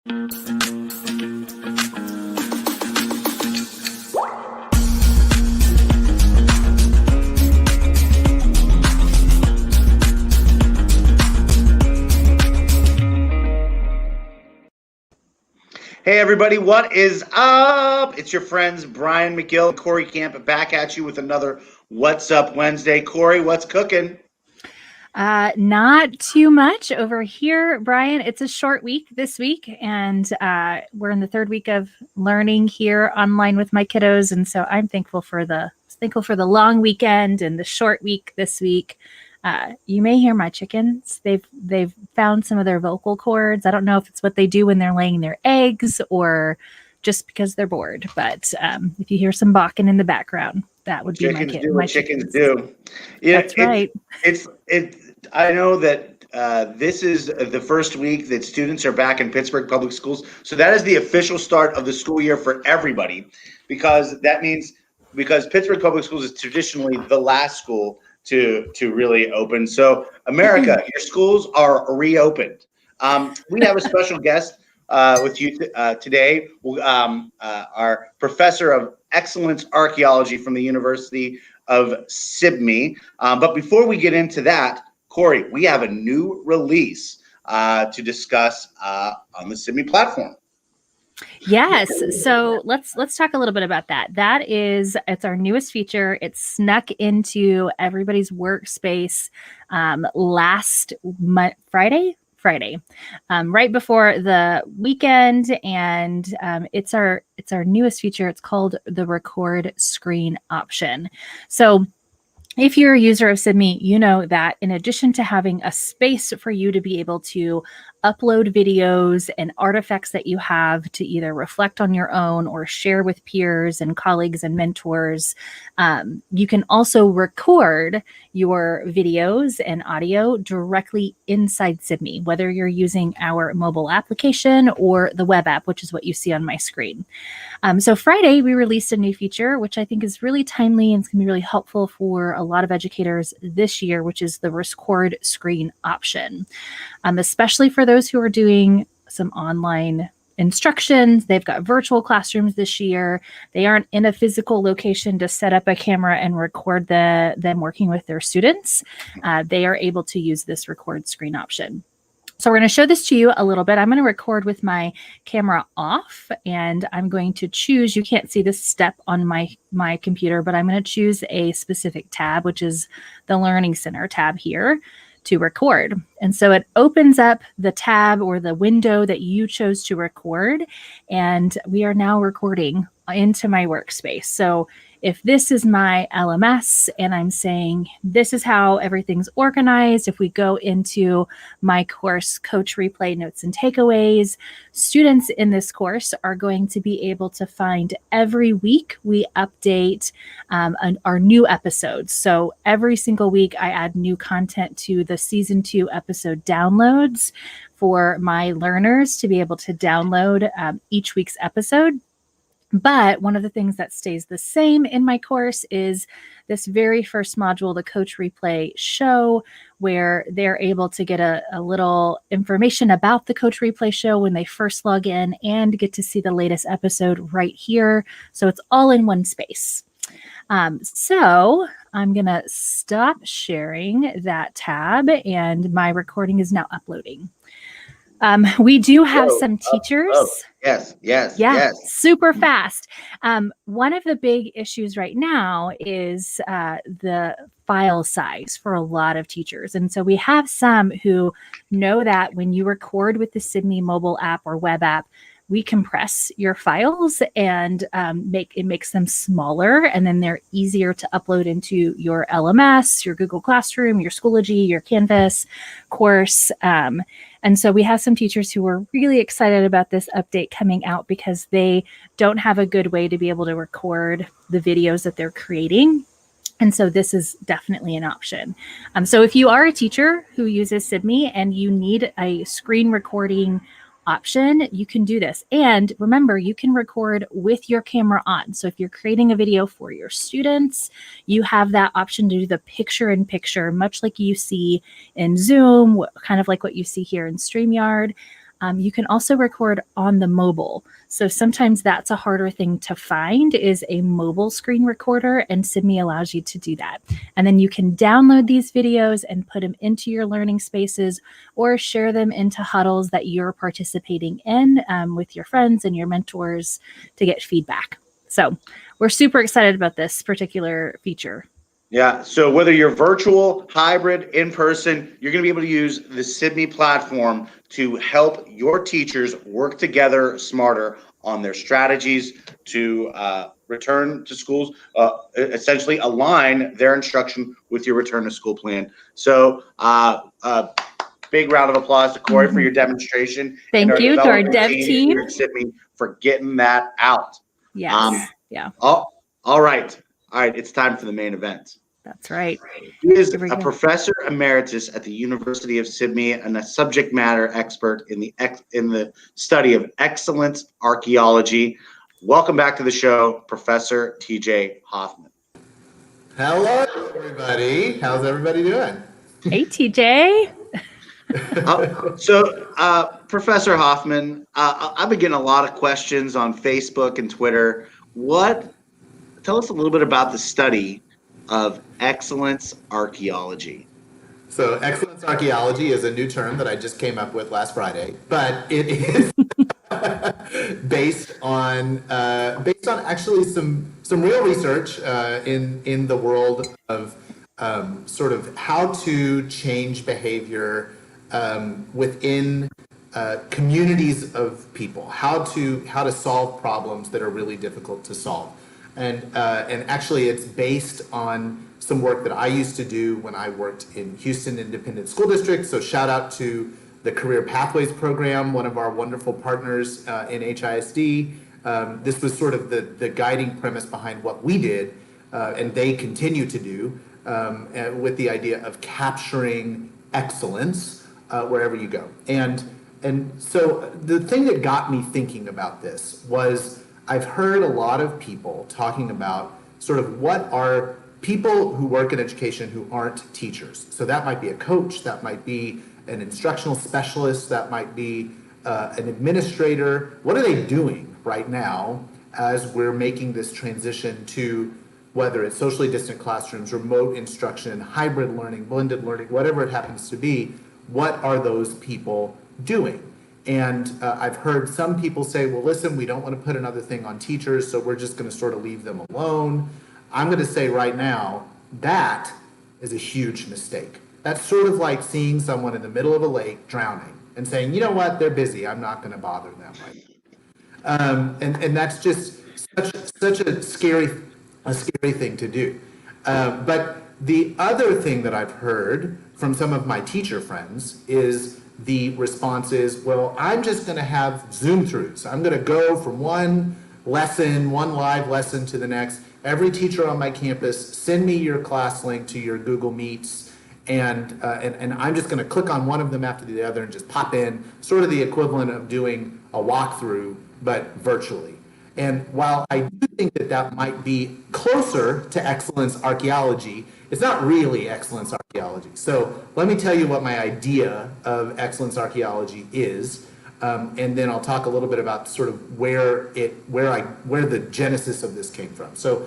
Hey everybody, what is up? It's your friends Brian McGill and Corey Camp back at you with another What's Up Wednesday. Corey, what's cooking? Not too much over here, Brian. It's a short week this week, and we're in the third week of learning here online with my kiddos, and so I'm thankful for the long weekend and the short week this week. You may hear my chickens. They've found some of their vocal cords. I don't know if it's what they do when they're laying their eggs or just because they're bored. But if you hear some barking in the background, that would be my kid. My chickens do. Yeah, that's right. I know that this is the first week that students are back in Pittsburgh Public Schools. So that is the official start of the school year for everybody, because Pittsburgh Public Schools is traditionally the last school to really open. So America, your schools are reopened. We have a special guest with you today, our professor of Excellence Archaeology from the University of SIMI. But before we get into that, Corey, we have a new release to discuss on the SIMI platform. Yes. So let's talk a little bit about that. It's our newest feature. It snuck into everybody's workspace last Friday, right before the weekend, and it's our newest feature. It's called the record screen option. So if you're a user of SIMI, you know that in addition to having a space for you to be able to upload videos and artifacts that you have to either reflect on your own or share with peers and colleagues and mentors, you can also record your videos and audio directly inside SIMI, whether you're using our mobile application or the web app, which is what you see on my screen. So Friday, we released a new feature, which I think is really timely and it's going to be really helpful for a lot of educators this year, which is the record screen option, especially for those who are doing some online instructions. They've got virtual classrooms this year. They aren't in a physical location to set up a camera and record them working with their students. They are able to use this record screen option. So we're going to show this to you a little bit. I'm going to record with my camera off, and I'm going to choose, you can't see this step on my computer, but I'm going to choose a specific tab, which is the Learning Center tab here, to record. And so it opens up the tab or the window that you chose to record, and we are now recording into my workspace. So if this is my LMS and I'm saying this is how everything's organized, if we go into my course, Coach Replay Notes and Takeaways, students in this course are going to be able to find every week we update our new episodes. So every single week I add new content to the season 2 episode downloads for my learners to be able to download each week's episode. But one of the things that stays the same in my course is this very first module, the Coach Replay Show, where they're able to get a little information about the Coach Replay Show when they first log in and get to see the latest episode right here. So it's all in one space. So I'm going to stop sharing that tab, and my recording is now uploading. We do have some teachers. Yes. Super fast. One of the big issues right now is the file size for a lot of teachers. And so we have some who know that when you record with the SIMI mobile app or web app, we compress your files and makes them smaller, and then they're easier to upload into your LMS, your Google Classroom, your Schoology, your Canvas course. And so we have some teachers who are really excited about this update coming out because they don't have a good way to be able to record the videos that they're creating. And so this is definitely an option. So if you are a teacher who uses SIMI and you need a screen recording option, you can do this. And remember, you can record with your camera on. So if you're creating a video for your students, you have that option to do the picture-in-picture, much like you see in Zoom, kind of like what you see here in StreamYard. You can also record on the mobile. So sometimes that's a harder thing to find, is a mobile screen recorder, and SIMI allows you to do that. And then you can download these videos and put them into your learning spaces or share them into huddles that you're participating in with your friends and your mentors to get feedback. So we're super excited about this particular feature. Yeah, so whether you're virtual, hybrid, in person, you're going to be able to use the SIMI platform to help your teachers work together smarter on their strategies to return to schools, essentially align their instruction with your return to school plan. So big round of applause to Corey for your demonstration. Thank you to our dev team here at SIMI for getting that out. Yes. Yeah. All right. All right. It's time for the main event. That's right. He is a professor emeritus at the University of Sydney and a subject matter expert in the study of excellence archaeology. Welcome back to the show, Professor TJ Hoffman. Hello, everybody. How's everybody doing? Hey, TJ. Professor Hoffman, I've been getting a lot of questions on Facebook and Twitter. Tell us a little bit about the study of excellence archaeology. So excellence archaeology is a new term that I just came up with last Friday, but it is based on actually some real research in the world of sort of how to change behavior within communities of people, how to solve problems that are really difficult to solve. And actually it's based on some work that I used to do when I worked in Houston Independent School District. So shout out to the Career Pathways Program, one of our wonderful partners in HISD. This was sort of the guiding premise behind what we did, and they continue to do, with the idea of capturing excellence wherever you go. And so the thing that got me thinking about this was I've heard a lot of people talking about sort of what are people who work in education who aren't teachers. So that might be a coach, that might be an instructional specialist, that might be an administrator. What are they doing right now as we're making this transition to whether it's socially distant classrooms, remote instruction, hybrid learning, blended learning, whatever it happens to be? What are those people doing? And I've heard some people say, well, listen, we don't want to put another thing on teachers, so we're just going to sort of leave them alone. I'm going to say right now, that is a huge mistake. That's sort of like seeing someone in the middle of a lake drowning and saying, you know what, they're busy, I'm not going to bother them right now. And that's just such a scary thing to do. But the other thing that I've heard from some of my teacher friends is the response is, well, I'm just going to have Zoom throughs. I'm going to go from one live lesson to the next. Every teacher on my campus, send me your class link to your Google Meets, and I'm just going to click on one of them after the other and just pop in, sort of the equivalent of doing a walkthrough, but virtually. And while I do think that might be closer to excellence archaeology, it's not really excellence archaeology. So let me tell you what my idea of excellence archaeology is, and then I'll talk a little bit about sort of where the genesis of this came from. So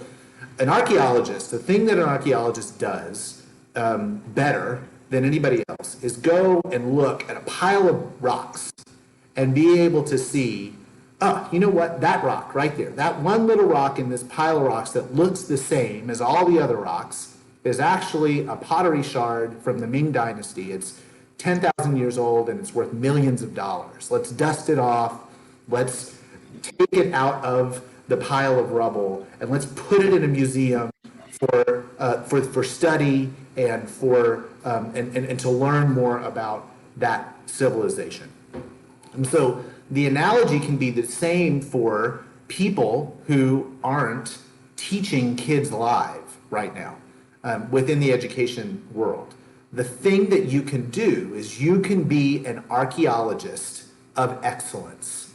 an archaeologist, the thing that an archaeologist does better than anybody else is go and look at a pile of rocks and be able to see, oh, you know what, that rock right there, that one little rock in this pile of rocks that looks the same as all the other rocks is actually a pottery shard from the Ming Dynasty. It's 10,000 years old and it's worth millions of dollars. Let's dust it off. Let's take it out of the pile of rubble and let's put it in a museum for study and and to learn more about that civilization. And so the analogy can be the same for people who aren't teaching kids live right now. Within the education world. The thing that you can do is you can be an archaeologist of excellence.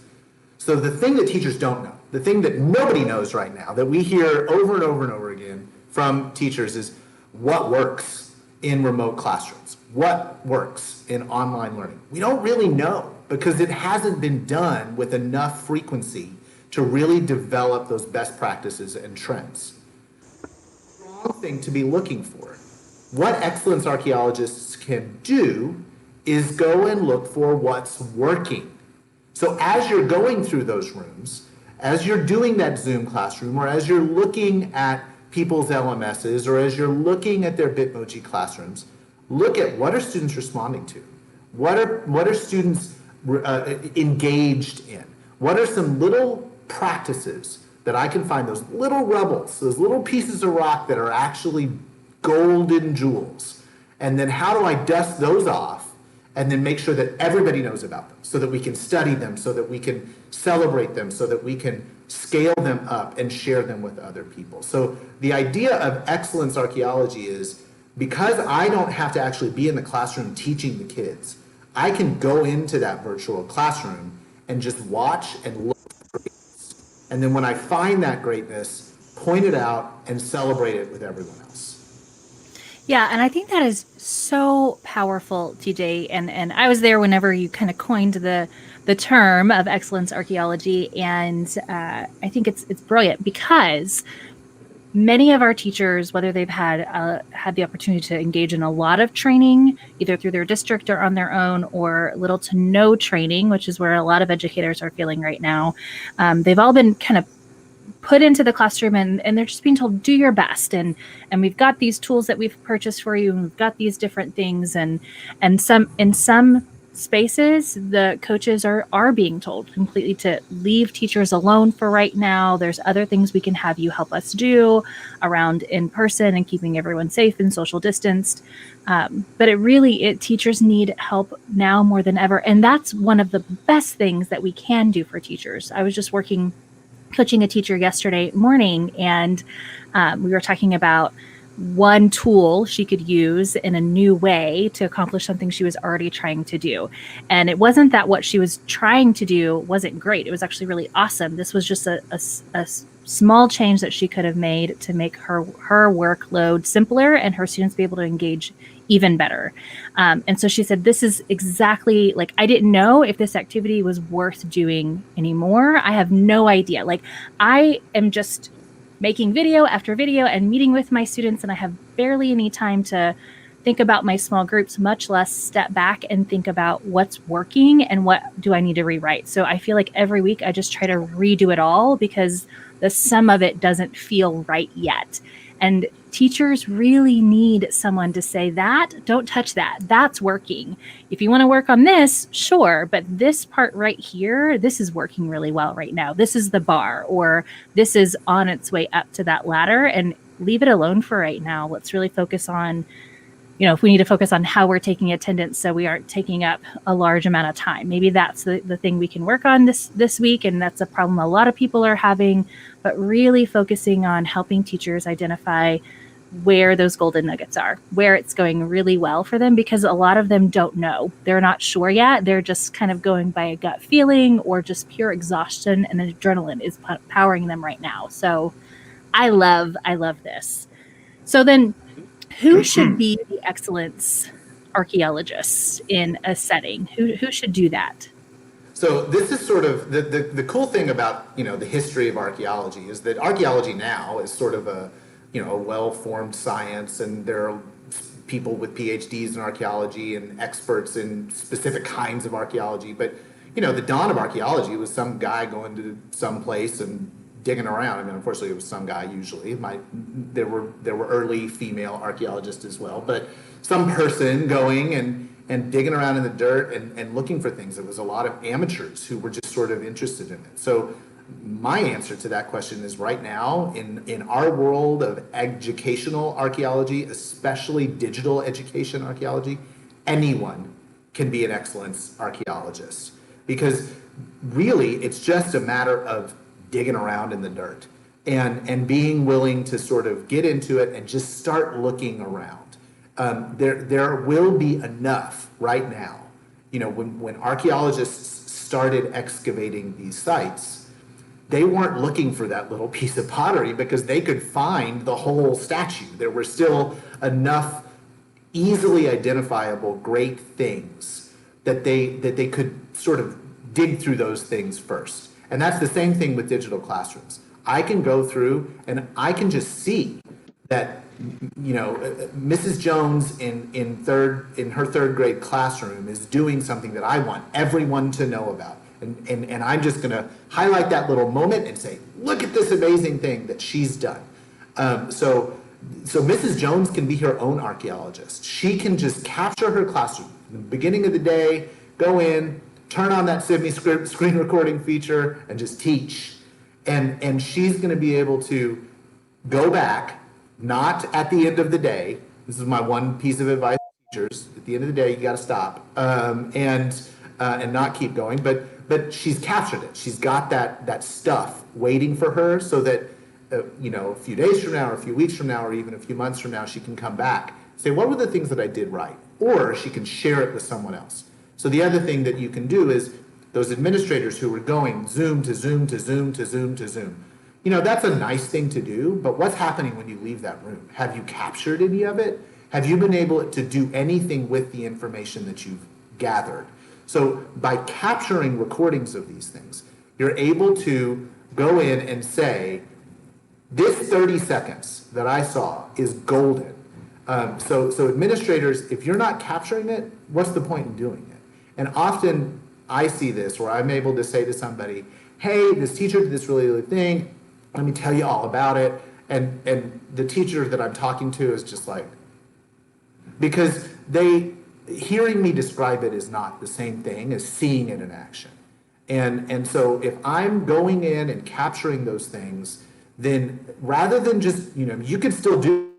So the thing that teachers don't know, the thing that nobody knows right now, that we hear over and over and over again from teachers is what works in remote classrooms, what works in online learning. We don't really know. because it hasn't been done with enough frequency to really develop those best practices and trends. Wrong thing to be looking for. What excellence archaeologists can do is go and look for what's working. So as you're going through those rooms, as you're doing that Zoom classroom, or as you're looking at people's LMSs, or as you're looking at their Bitmoji classrooms, look at what are students responding to? What are students engaged in? What are some little practices that I can find, those little rebels, those little pieces of rock that are actually golden jewels? And then how do I dust those off and then make sure that everybody knows about them, so that we can study them, so that we can celebrate them, so that we can scale them up and share them with other people. So the idea of excellence archaeology is, because I don't have to actually be in the classroom teaching the kids, I can go into that virtual classroom and just watch and look for greatness. And then when I find that greatness, point it out and celebrate it with everyone else. Yeah, and I think that is so powerful, TJ. And I was there whenever you kind of coined the term of excellence archaeology, and I think it's brilliant, because many of our teachers, whether they've had the opportunity to engage in a lot of training, either through their district or on their own, or little to no training, which is where a lot of educators are feeling right now, they've all been kind of put into the classroom, and they're just being told, do your best, and we've got these tools that we've purchased for you, and we've got these different things, and in some spaces the coaches are being told completely to leave teachers alone for right now. There's other things we can have you help us do around in person and keeping everyone safe and social distanced, but teachers need help now more than ever, and that's one of the best things that we can do for teachers. I was just coaching a teacher yesterday morning, and we were talking about one tool she could use in a new way to accomplish something she was already trying to do. And it wasn't that what she was trying to do wasn't great. It was actually really awesome. This was just a small change that she could have made to make her workload simpler and her students be able to engage even better. And so she said, this is exactly, like, I didn't know if this activity was worth doing anymore. I have no idea. Like, I am just making video after video and meeting with my students, and I have barely any time to think about my small groups, much less step back and think about what's working and what do I need to rewrite. So I feel like every week I just try to redo it all, because the sum of it doesn't feel right yet. And teachers really need someone to say, that, don't touch that, that's working. If you want to work on this, sure, but this part right here, this is working really well right now. This is the bar, or this is on its way up to that ladder, and leave it alone for right now. Let's really focus on, if we need to focus on how we're taking attendance so we aren't taking up a large amount of time. Maybe that's the thing we can work on this week, and that's a problem a lot of people are having, but really focusing on helping teachers identify where those golden nuggets are, where it's going really well for them, because a lot of them don't know. They're not sure yet. They're just kind of going by a gut feeling, or just pure exhaustion and adrenaline is powering them right now. So I love this. So then, who should be the excellence archaeologists in a setting? Who should do that? So this is sort of the cool thing about the history of archaeology is that archaeology now is sort of a well-formed science, and there are people with PhDs in archaeology and experts in specific kinds of archaeology. But the dawn of archaeology was some guy going to some place and digging around. I mean, unfortunately, it was some guy usually. There were early female archaeologists as well, but some person going and digging around in the dirt and looking for things. It was a lot of amateurs who were just sort of interested in it. So my answer to that question is, right now, in our world of educational archaeology, especially digital education archaeology, anyone can be an excellence archaeologist, because really it's just a matter of digging around in the dirt and being willing to sort of get into it and just start looking around. There will be enough right now. When archaeologists started excavating these sites, they weren't looking for that little piece of pottery, because they could find the whole statue. There were still enough easily identifiable great things that they could sort of dig through those things first. And that's the same thing with digital classrooms. I can go through and I can just see that, you know, Mrs. Jones in her third grade classroom is doing something that I want everyone to know about. And I'm just going to highlight that little moment and say, look at this amazing thing that she's done. So Mrs. Jones can be her own archaeologist. She can just capture her classroom in the beginning of the day, go in, turn on that SIMI screen recording feature, and just teach. And she's going to be able to go back, not at the end of the day. This is my one piece of advice to teachers. At the end of the day, you got to stop and not keep going. But she's captured it. She's got that stuff waiting for her, so that you know, a few days from now, or a few weeks from now, or even a few months from now, she can come back, say, what were the things that I did right? Or she can share it with someone else. So the other thing that you can do is those administrators who were going Zoom to Zoom to Zoom to Zoom to Zoom. You know, that's a nice thing to do, but what's happening when you leave that room? Have you captured any of it? Have you been able to do anything with the information that you've gathered? So by capturing recordings of these things, you're able to go in and say, this 30 seconds that I saw is golden. So administrators, if you're not capturing it, what's the point in doing it? And often I see this where I'm able to say to somebody, hey, this teacher did this really good thing. Let me tell you all about it. And the teacher that I'm talking to is just like, because hearing me describe it is not the same thing as seeing it in action. And so if I'm going in and capturing those things, then rather than just, you know, you can still do.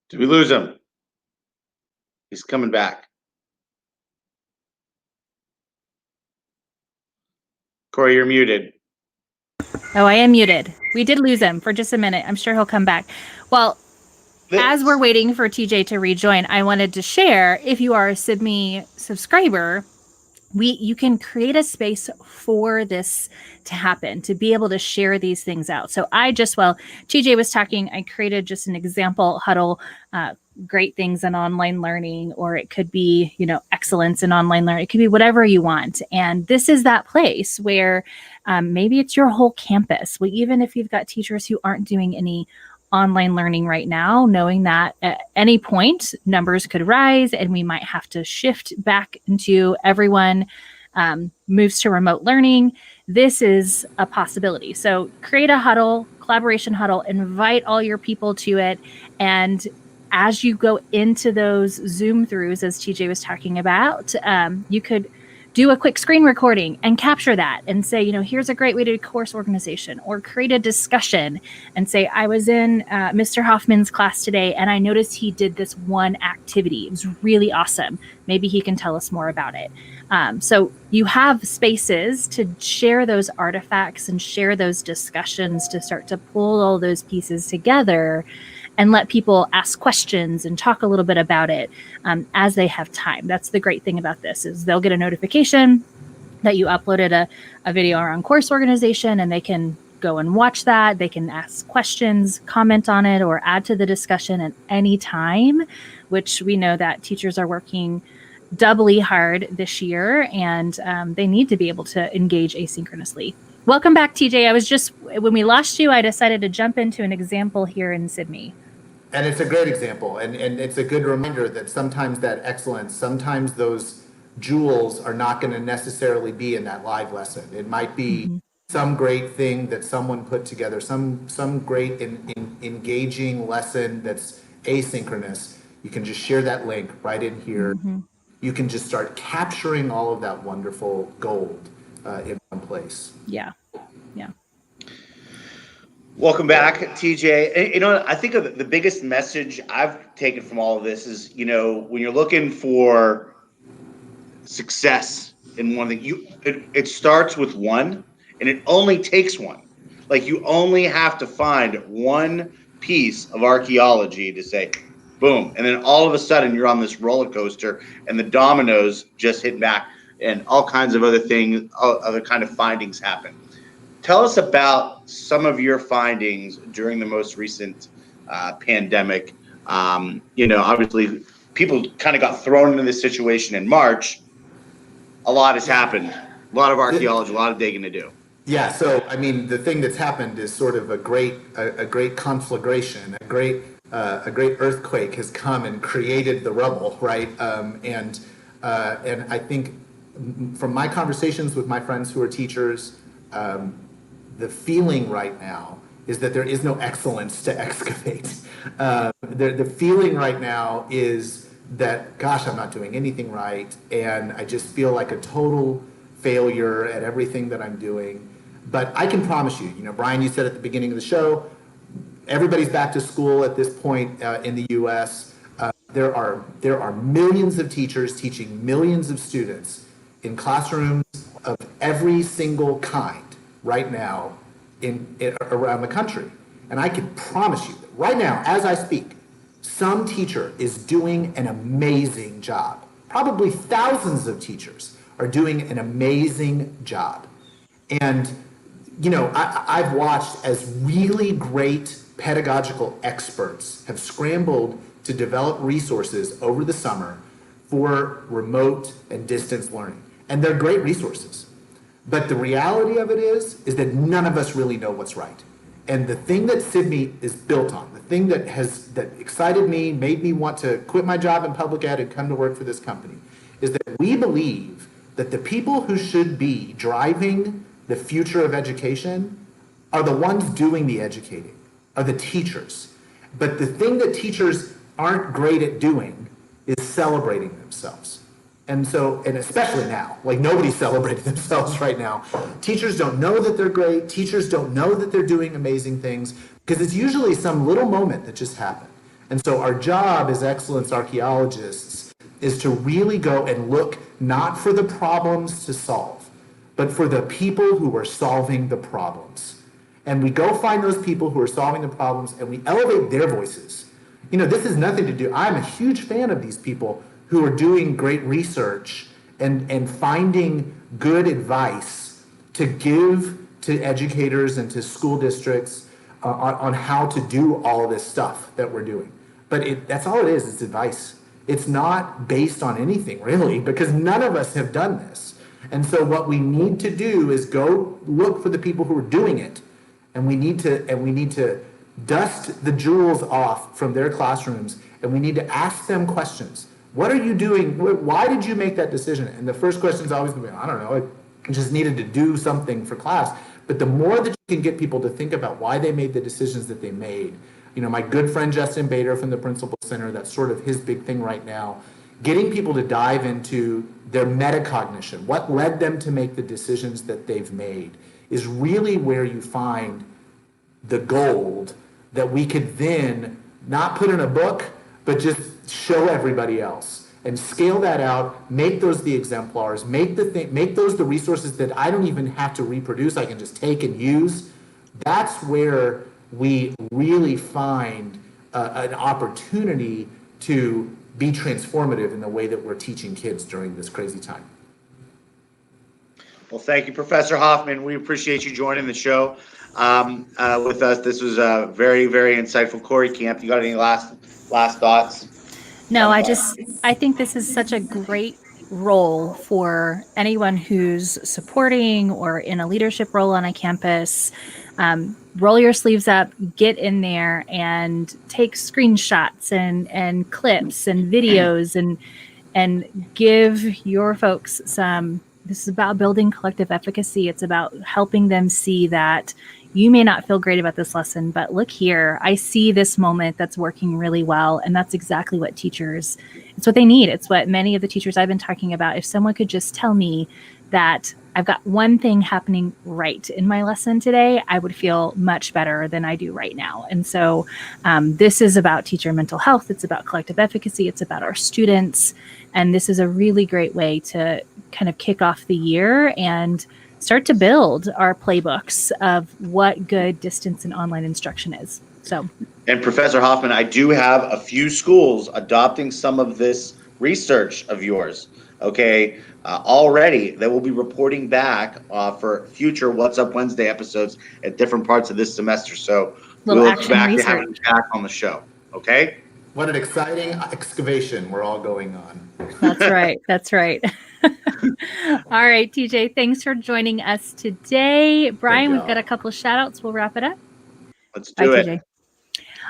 Did we lose him? He's coming back. Corey, you're muted. Oh, I am muted. We did lose him for just a minute. I'm sure he'll come back. Well, as we're waiting for TJ to rejoin, I wanted to share, if you are a SIMI subscriber, you can create a space for this to happen, to be able to share these things out. So while TJ was talking, I created just an example Huddle, great things in online learning, or it could be, you know, excellence in online learning. It could be whatever you want. And this is that place where maybe it's your whole campus. Well, even if you've got teachers who aren't doing any online learning right now, knowing that at any point numbers could rise and we might have to shift back into everyone moves to remote learning. This is a possibility. So create a huddle, collaboration huddle, invite all your people to it. And as you go into those Zoom throughs, as TJ was talking about, you could do a quick screen recording and capture that and say, you know, here's a great way to do course organization, or create a discussion and say, I was in Mr. Hoffman's class today and I noticed he did this one activity. It was really awesome. Maybe he can tell us more about it. So you have spaces to share those artifacts and share those discussions to start to pull all those pieces together and let people ask questions and talk a little bit about it as they have time. That's the great thing about this, is they'll get a notification that you uploaded a video around course organization, and they can go and watch that. They can ask questions, comment on it, or add to the discussion at any time, which we know that teachers are working doubly hard this year, and they need to be able to engage asynchronously. Welcome back, TJ. When we lost you, I decided to jump into an example here in SIMI. And it's a great example, and it's a good reminder that sometimes that excellence, sometimes those jewels are not going to necessarily be in that live lesson. It might be some great thing that someone put together, some great engaging lesson that's asynchronous. You can just share that link right in here. You can just start capturing all of that wonderful gold in one place. Yeah. Welcome back, TJ. You know, I think of the biggest message I've taken from all of this is, you know, when you're looking for success in one thing, it starts with one, and it only takes one. Like, you only have to find one piece of archaeology to say, boom, and then all of a sudden you're on this roller coaster, and the dominoes just hit back, and all kinds of other things, other kind of findings happen. Tell us about some of your findings during the most recent pandemic. You know, obviously people kind of got thrown into this situation in March, a lot has happened. A lot of archaeology, a lot of digging to do. Yeah, so I mean, the thing that's happened is sort of a great conflagration, a great earthquake has come and created the rubble, right? And I think from my conversations with my friends who are teachers, the feeling right now is that there is no excellence to excavate. The feeling right now is that, gosh, I'm not doing anything right, and I just feel like a total failure at everything that I'm doing. But I can promise you, Brian, you said at the beginning of the show, everybody's back to school at this point in the U.S. There are millions of teachers teaching millions of students in classrooms of every single kind right now around the country. And I can promise you that right now, as I speak, some teacher is doing an amazing job. Probably thousands of teachers are doing an amazing job. And, I've watched as really great pedagogical experts have scrambled to develop resources over the summer for remote and distance learning. And they're great resources. But the reality of it is that none of us really know what's right. And the thing that SIMI is built on, the thing that excited me, made me want to quit my job in public ed and come to work for this company, is that we believe that the people who should be driving the future of education are the ones doing the educating, are the teachers. But the thing that teachers aren't great at doing is celebrating themselves. And especially now, like nobody's celebrating themselves right now. Teachers don't know that they're great. Teachers don't know that they're doing amazing things because it's usually some little moment that just happened. And so our job as Excellence Archaeologists is to really go and look not for the problems to solve, but for the people who are solving the problems. And we go find those people who are solving the problems and we elevate their voices. This has nothing to do, I'm a huge fan of these people who are doing great research and finding good advice to give to educators and to school districts on how to do all this stuff that we're doing. But that's all it is, it's advice. It's not based on anything really, because none of us have done this. And so what we need to do is go look for the people who are doing it, and we need to dust the jewels off from their classrooms, and we need to ask them questions. What are you doing? Why did you make that decision? And the first question is always going to be, I don't know, I just needed to do something for class. But the more that you can get people to think about why they made the decisions that they made, my good friend Justin Bader from the Principal Center, that's sort of his big thing right now, getting people to dive into their metacognition, what led them to make the decisions that they've made, is really where you find the gold that we could then not put in a book, but just show everybody else and scale that out, make those the exemplars, make those the resources that I don't even have to reproduce, I can just take and use. That's where we really find an opportunity to be transformative in the way that we're teaching kids during this crazy time. Well, thank you, Professor Hoffman. We appreciate you joining the show with us. This was very, very insightful. Corey Camp, you got any last thoughts? No, I think this is such a great role for anyone who's supporting or in a leadership role on a campus. Roll your sleeves up, get in there and take screenshots and clips and videos and give your folks some. This is about building collective efficacy. It's about helping them see that you may not feel great about this lesson, but look here, I see this moment that's working really well. And that's exactly what teachers, it's what they need. It's what many of the teachers I've been talking about. If someone could just tell me that I've got one thing happening right in my lesson today, I would feel much better than I do right now. And so this is about teacher mental health. It's about collective efficacy. It's about our students. And this is a really great way to kind of kick off the year and start to build our playbooks of what good distance and online instruction is. So, and Professor Hoffman, I do have a few schools adopting some of this research of yours, okay, already that will be reporting back for future What's Up Wednesday episodes at different parts of this semester. So we'll look back to having you back on the show, okay? What an exciting excavation we're all going on. That's right. That's right. All right, TJ, thanks for joining us today. Brian, we've got a couple of shout outs. We'll wrap it up. Let's do it. TJ.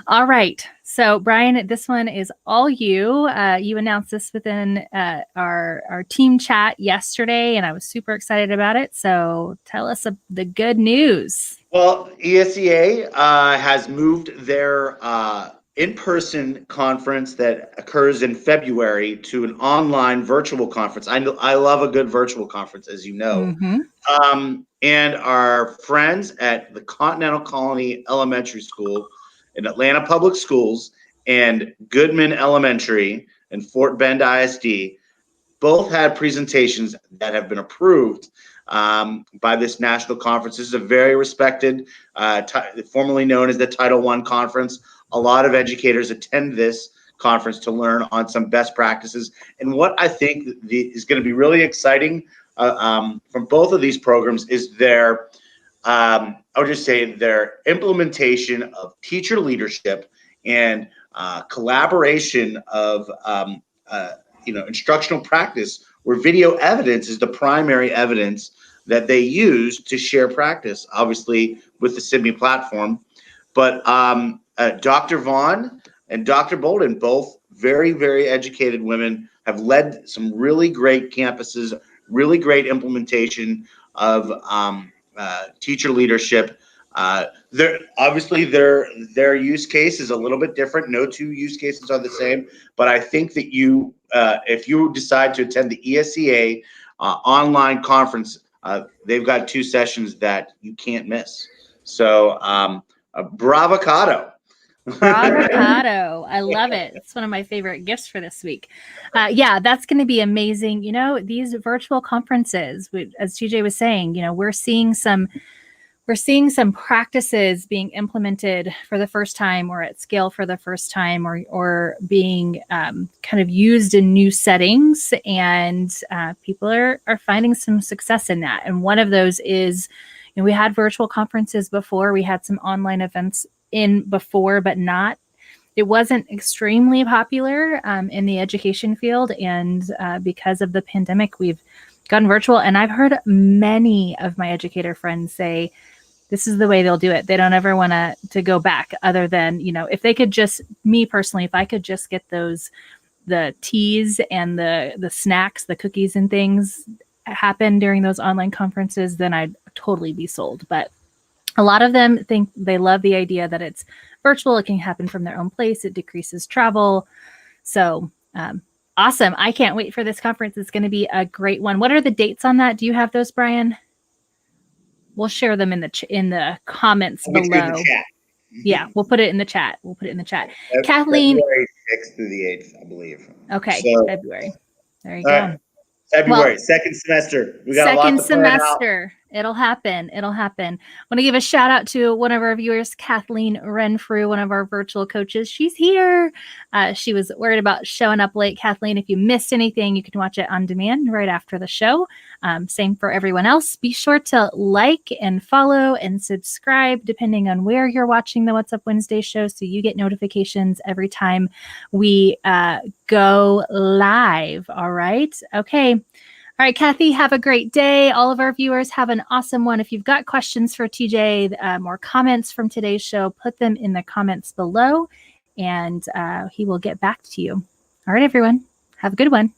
All right. So, Brian, this one is all you. You announced this within our team chat yesterday, and I was super excited about it. So, tell us the good news. Well, ESEA has moved their in-person conference that occurs in February to an online virtual conference. I love a good virtual conference, as you know. Mm-hmm. And our friends at the Continental Colony Elementary School in Atlanta Public Schools and Goodman Elementary and Fort Bend ISD both had presentations that have been approved by this national conference. This is a very respected, formerly known as the Title I conference. A lot of educators attend this conference to learn on some best practices. And what I think is going to be really exciting from both of these programs is their, I would just say, their implementation of teacher leadership and collaboration of instructional practice, where video evidence is the primary evidence that they use to share practice, obviously with the SIMI platform. But Dr. Vaughn and Dr. Bolden, both very, very educated women, have led some really great campuses, really great implementation of teacher leadership. Obviously their use case is a little bit different. No two use cases are the same, but I think that if you decide to attend the ESEA online conference, they've got 2 sessions that you can't miss. So bravocado. Bravocado. I love it. It's one of my favorite gifts for this week. Yeah, that's going to be amazing. These virtual conferences, as TJ was saying, we're seeing some practices being implemented for the first time or at scale for the first time or being kind of used in new settings. And people are finding some success in that. And one of those is, we had virtual conferences before. We had some online events in before, but it wasn't extremely popular in the education field. And because of the pandemic, we've gone virtual. And I've heard many of my educator friends say, this is the way they'll do it. They don't ever want to go back, other than, if they could just, me personally, if I could just get the teas and the snacks, the cookies and things happen during those online conferences, then I'd totally be sold. But a lot of them think they love the idea that it's virtual. It can happen from their own place. It decreases travel. So awesome. I can't wait for this conference. It's going to be a great one. What are the dates on that? Do you have those, Brian? We'll share them in the comments below. Yeah, we'll put it in the chat. Kathleen. February 6th through the 8th, I believe. Okay, so, February. There you go. Right. February, second semester. We got second a lot to plan out. semester. It'll happen. I want to give a shout out to one of our viewers, Kathleen Renfrew, one of our virtual coaches. She's here. She was worried about showing up late. Kathleen, if you missed anything, you can watch it on demand right after the show. Same for everyone else. Be sure to like and follow and subscribe, depending on where you're watching the What's Up Wednesday show, so you get notifications every time we go live. All right. Okay. All right, Kathy, have a great day. All of our viewers, have an awesome one. If you've got questions for TJ or comments from today's show, put them in the comments below, and he will get back to you. All right, everyone, have a good one.